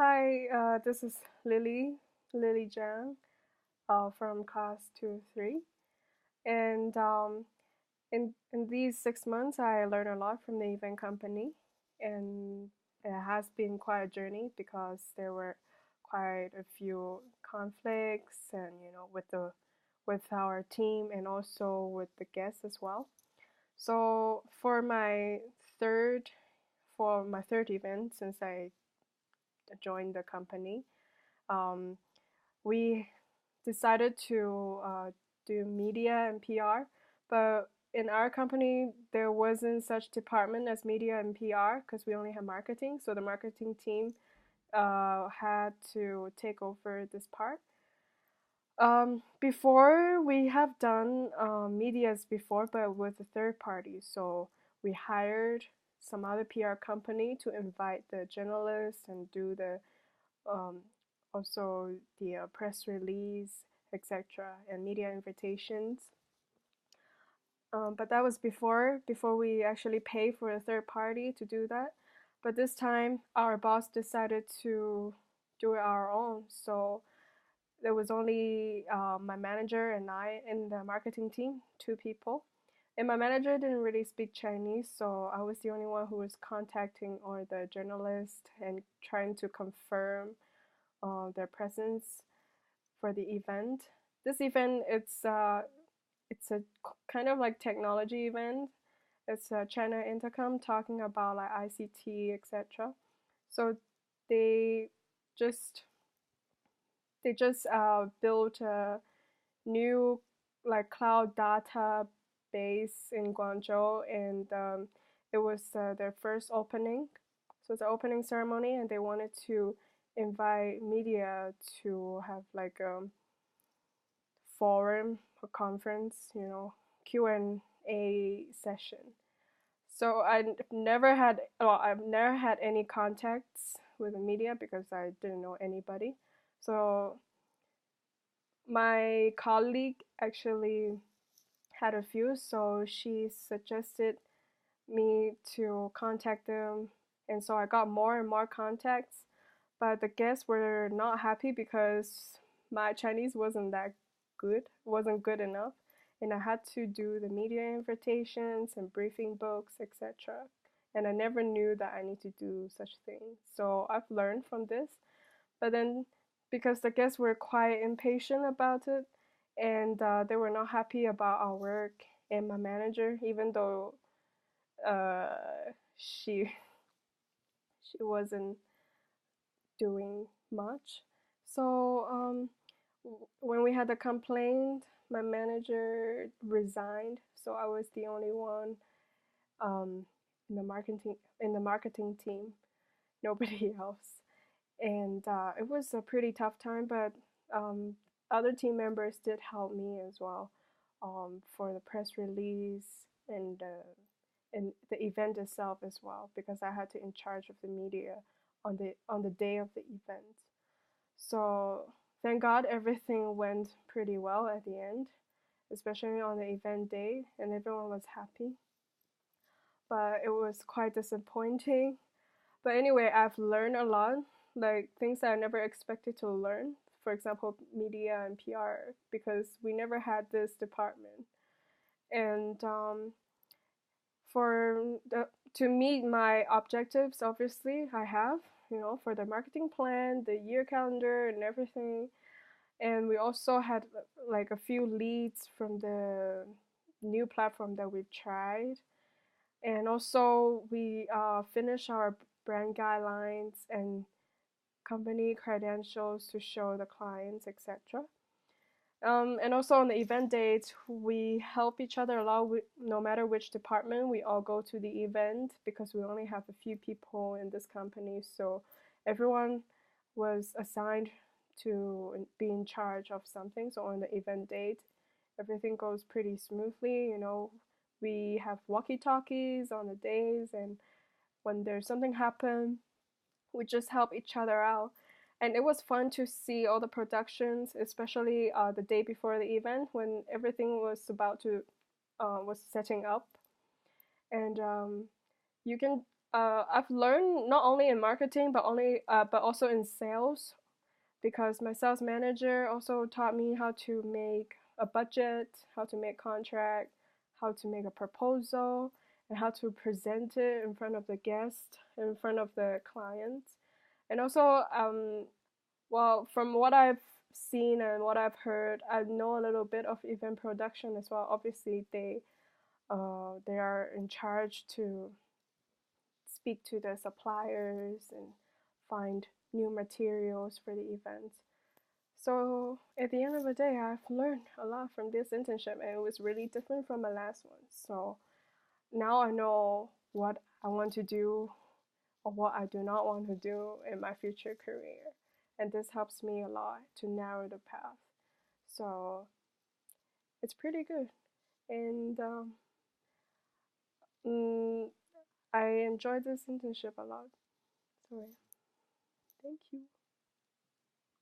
Hi, this is Lily Zhang, from class 2-3. And in these 6 months, I learned a lot from the event company, and it has been quite a journey because there were quite a few conflicts, and with our team and also with the guests as well. So third for my third event since I joined the company. Um, we decided to do media and PR, but in our company there wasn't such department as media and PR because we only had marketing. So the marketing team had to take over this part. Before we have done medias before, but with a third party. So we hired some other PR company to invite the journalists and do the um, also the press release, etc., and media invitations. But that was before we actually pay for a third party to do that. But this time, our boss decided to do it our own. So there was only my manager and I in the marketing team, two people. And my manager didn't really speak Chinese, so I was the only one who was contacting all the journalists and trying to confirm their presence for the event. This event it's a kind of like technology event. It's China Intercom talking about like ICT, etc. So they just they just built a new like cloud data base in Guangzhou, and it was their first opening. So it's an opening ceremony, and they wanted to invite media to have like a forum or conference, Q&A session. So I've never had any contacts with the media because I didn't know anybody. So my colleague actually had a few, so she suggested me to contact them, and so I got more and more contacts. But the guests were not happy because my Chinese wasn't good enough, and I had to do the media invitations and briefing books, etc. And I never knew that I need to do such things. So I've learned from this. But then, because the guests were quite impatient about it, and they were not happy about our work and my manager, even though she she wasn't doing much. So when we had the complaint, my manager resigned, so I was the only one um, in the marketing team. Nobody else, and it was a pretty tough time. But um, other team members did help me as well for the press release and the event itself as well, because I had to in charge of the media on the day of the event. So thank God everything went pretty well at the end, especially on the event day, and everyone was happy. But it was quite disappointing. But anyway, I've learned a lot, like things that I never expected to learn. For example, media and PR, because we never had this department. And for to meet my objectives, obviously I have, for the marketing plan, the year calendar, and everything. And we also had like a few leads from the new platform that we've tried. And also we finished our brand guidelines and company credentials to show the clients, etc. And also on the event dates, we help each other a lot. No matter which department, we all go to the event because we only have a few people in this company. So everyone was assigned to be in charge of something. So on the event date, everything goes pretty smoothly. We have walkie-talkies on the days, and when there's something happen, we just help each other out. And it was fun to see all the productions, especially the day before the event when everything was setting up. And you can I've learned not only in marketing but also in sales, because my sales manager also taught me how to make a budget, how to make contract, how to make a proposal, and how to present it in front of the guest, in front of the client. And also, well, from what I've seen and what I've heard, I know a little bit of event production as well. Obviously, they are in charge to speak to the suppliers and find new materials for the event. So at the end of the day, I've learned a lot from this internship, and it was really different from my last one. So now I know what I want to do or what I do not want to do in my future career. And this helps me a lot to narrow the path. So it's pretty good. And mm, I enjoyed this internship a lot. So yeah.